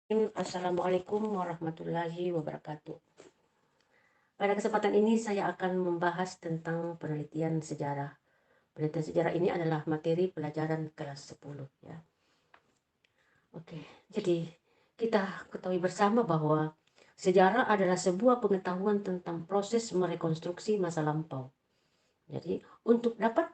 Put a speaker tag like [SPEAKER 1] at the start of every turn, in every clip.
[SPEAKER 1] Assalamualaikum warahmatullahi wabarakatuh. Pada kesempatan ini saya akan membahas tentang penelitian sejarah. Penelitian sejarah ini adalah materi pelajaran kelas 10 ya. Oke, jadi kita ketahui bersama bahwa sejarah adalah sebuah pengetahuan tentang proses merekonstruksi masa lampau. Jadi untuk dapat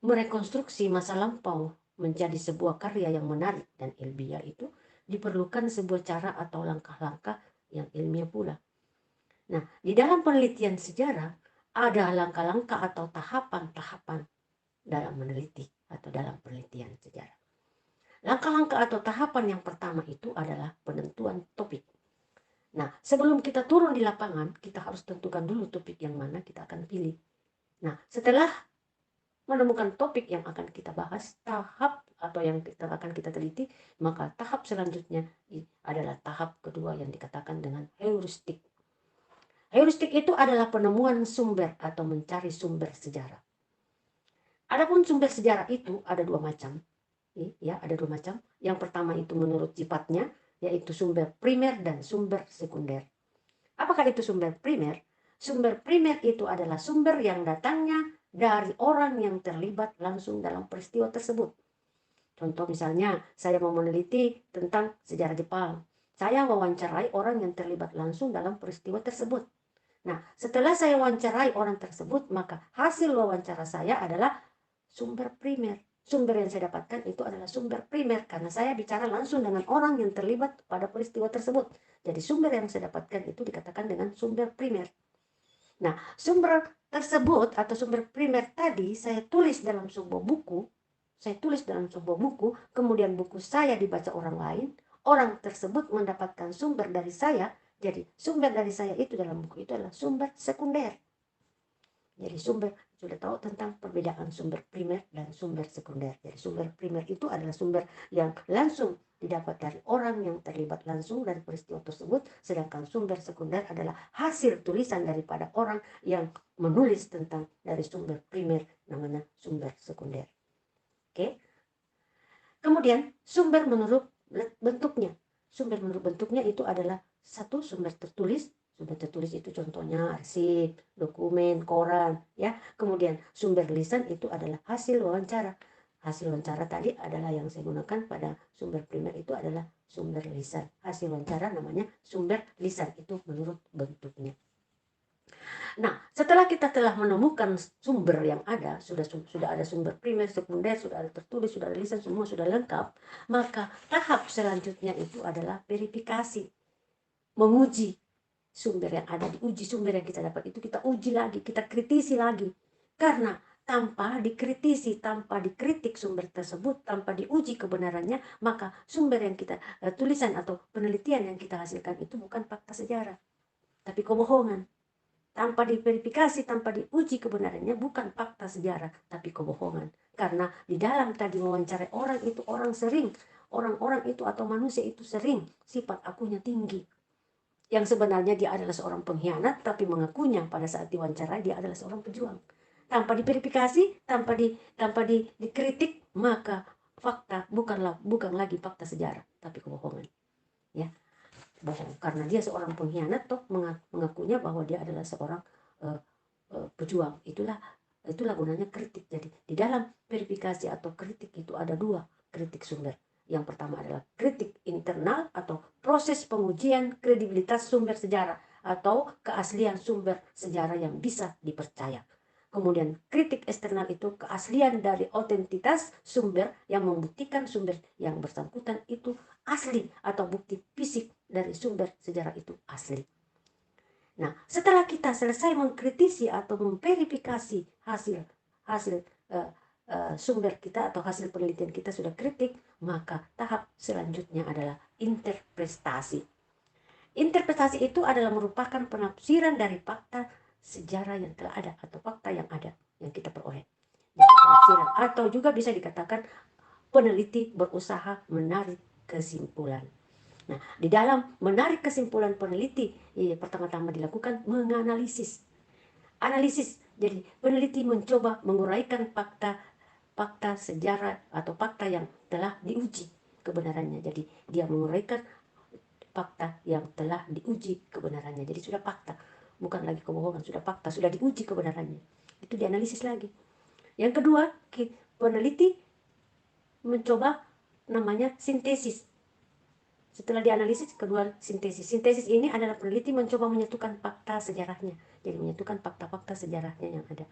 [SPEAKER 1] merekonstruksi masa lampau menjadi sebuah karya yang menarik dan ilmiah itu diperlukan sebuah cara atau langkah-langkah yang ilmiah pula. Nah, di dalam penelitian sejarah ada langkah-langkah atau tahapan-tahapan dalam meneliti atau dalam penelitian sejarah. Langkah-langkah atau tahapan yang pertama itu adalah penentuan topik. Nah, sebelum kita turun di lapangan, kita harus tentukan dulu topik yang mana kita akan pilih. Nah, setelah menemukan topik yang akan kita bahas, tahap atau yang akan kita teliti, maka tahap selanjutnya adalah tahap kedua yang dikatakan dengan heuristik. Heuristik itu adalah penemuan sumber atau mencari sumber sejarah. Adapun sumber sejarah itu ada dua macam. Ya, ada dua macam. Yang pertama itu menurut sifatnya, yaitu sumber primer dan sumber sekunder. Apakah itu sumber primer? Sumber primer itu adalah sumber yang datangnya dari orang yang terlibat langsung dalam peristiwa tersebut. Contoh misalnya, saya mau meneliti tentang sejarah Jepang. Saya wawancarai orang yang terlibat langsung dalam peristiwa tersebut. Nah, setelah saya wawancarai orang tersebut, maka hasil wawancara saya adalah sumber primer. Sumber yang saya dapatkan itu adalah sumber primer karena saya bicara langsung dengan orang yang terlibat pada peristiwa tersebut. Jadi sumber yang saya dapatkan itu dikatakan dengan sumber primer. Nah, sumber tersebut atau sumber primer tadi saya tulis dalam sebuah buku. Saya tulis dalam sebuah buku, kemudian buku saya dibaca orang lain. Orang tersebut mendapatkan sumber dari saya. Jadi sumber dari saya itu dalam buku itu adalah sumber sekunder. Jadi sumber, sudah tahu tentang perbedaan sumber primer dan sumber sekunder. Jadi sumber primer itu adalah sumber yang langsung didapat dari orang yang terlibat langsung dari peristiwa tersebut, sedangkan sumber sekunder adalah hasil tulisan daripada orang yang menulis tentang dari sumber primer, namanya sumber sekunder. Oke. Kemudian sumber menurut bentuknya. Sumber menurut bentuknya itu adalah satu sumber tertulis. Sumber tertulis itu contohnya arsip, dokumen, koran, ya. Kemudian sumber lisan itu adalah hasil wawancara. Hasil wawancara tadi adalah yang saya gunakan pada sumber primer itu adalah sumber lisan. Hasil wawancara namanya sumber lisan itu menurut bentuknya. Nah, setelah kita telah menemukan sumber yang ada, sudah ada sumber primer, sekunder, sudah ada tertulis, sudah ada lisan, semua sudah lengkap, maka tahap selanjutnya itu adalah verifikasi, menguji sumber yang ada, diuji sumber yang kita dapat itu kita uji lagi, kita kritisi lagi. Karena tanpa dikritisi, tanpa dikritik sumber tersebut, tanpa diuji kebenarannya, maka sumber yang kita tulisan atau penelitian yang kita hasilkan itu bukan fakta sejarah, tapi kebohongan. Tanpa diverifikasi, tanpa diuji kebenarannya, bukan fakta sejarah, tapi kebohongan. Karena di dalam tadi wawancara orang itu, orang-orang itu atau manusia itu sering sifat akunya tinggi. Yang sebenarnya dia adalah seorang pengkhianat, tapi mengakunya pada saat diwawancara dia adalah seorang pejuang. Tanpa diverifikasi, dikritik, maka fakta bukan lagi fakta sejarah, tapi kebohongan. Ya, bohong karena dia seorang pengkhianat, toh mengakunya bahwa dia adalah seorang pejuang. Itulah gunanya kritik. Jadi di dalam verifikasi atau kritik itu ada dua kritik sumber. Yang pertama adalah kritik internal atau proses pengujian kredibilitas sumber sejarah atau keaslian sumber sejarah yang bisa dipercaya. Kemudian kritik eksternal itu keaslian dari otentitas sumber yang membuktikan sumber yang bersangkutan itu asli atau bukti fisik dari sumber sejarah itu asli. Nah, setelah kita selesai mengkritisi atau memverifikasi hasil sumber kita atau hasil penelitian kita sudah kritik, maka tahap selanjutnya adalah interpretasi. Interpretasi itu adalah merupakan penafsiran dari fakta sejarah yang telah ada atau fakta yang ada yang kita peroleh. Jadi penafsiran atau juga bisa dikatakan peneliti berusaha menarik kesimpulan. Nah, di dalam menarik kesimpulan peneliti, pertama-tama dilakukan menganalisis. Analisis, jadi peneliti mencoba menguraikan fakta sejarah atau fakta yang telah diuji kebenarannya. Jadi dia menguraikan fakta yang telah diuji kebenarannya. Jadi sudah fakta, bukan lagi kebohongan, sudah fakta, sudah diuji kebenarannya. Itu dianalisis lagi. Yang kedua, peneliti mencoba namanya sintesis. Setelah dianalisis, kedua sintesis. Sintesis ini adalah peneliti mencoba menyatukan fakta sejarahnya. Jadi menyatukan fakta-fakta sejarahnya yang ada.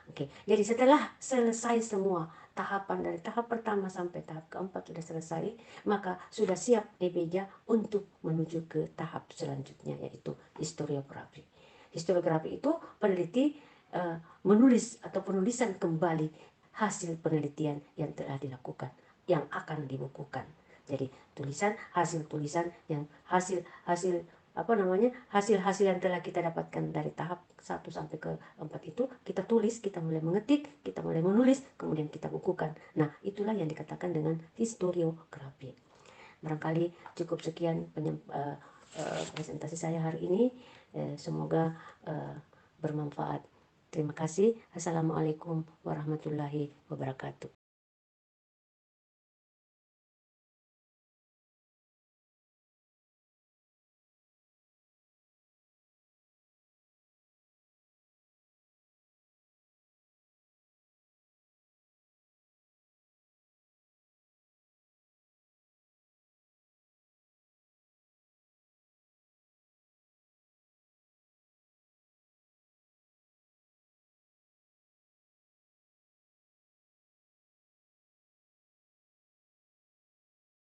[SPEAKER 1] Oke, jadi setelah selesai semua tahapan dari tahap pertama sampai tahap keempat sudah selesai, maka sudah siap meja untuk menuju ke tahap selanjutnya, yaitu historiografi. Historiografi itu peneliti menulis atau penulisan kembali hasil penelitian yang telah dilakukan, yang akan dibukukan. Jadi hasil tulisan yang hasil yang telah kita dapatkan dari tahap 1 sampai ke 4 itu kita tulis, kita mulai mengetik, kita mulai menulis, kemudian kita bukukan. Nah, itulah yang dikatakan dengan historiografi. Barangkali cukup sekian presentasi saya hari ini. Semoga bermanfaat. Terima kasih. Assalamualaikum warahmatullahi wabarakatuh.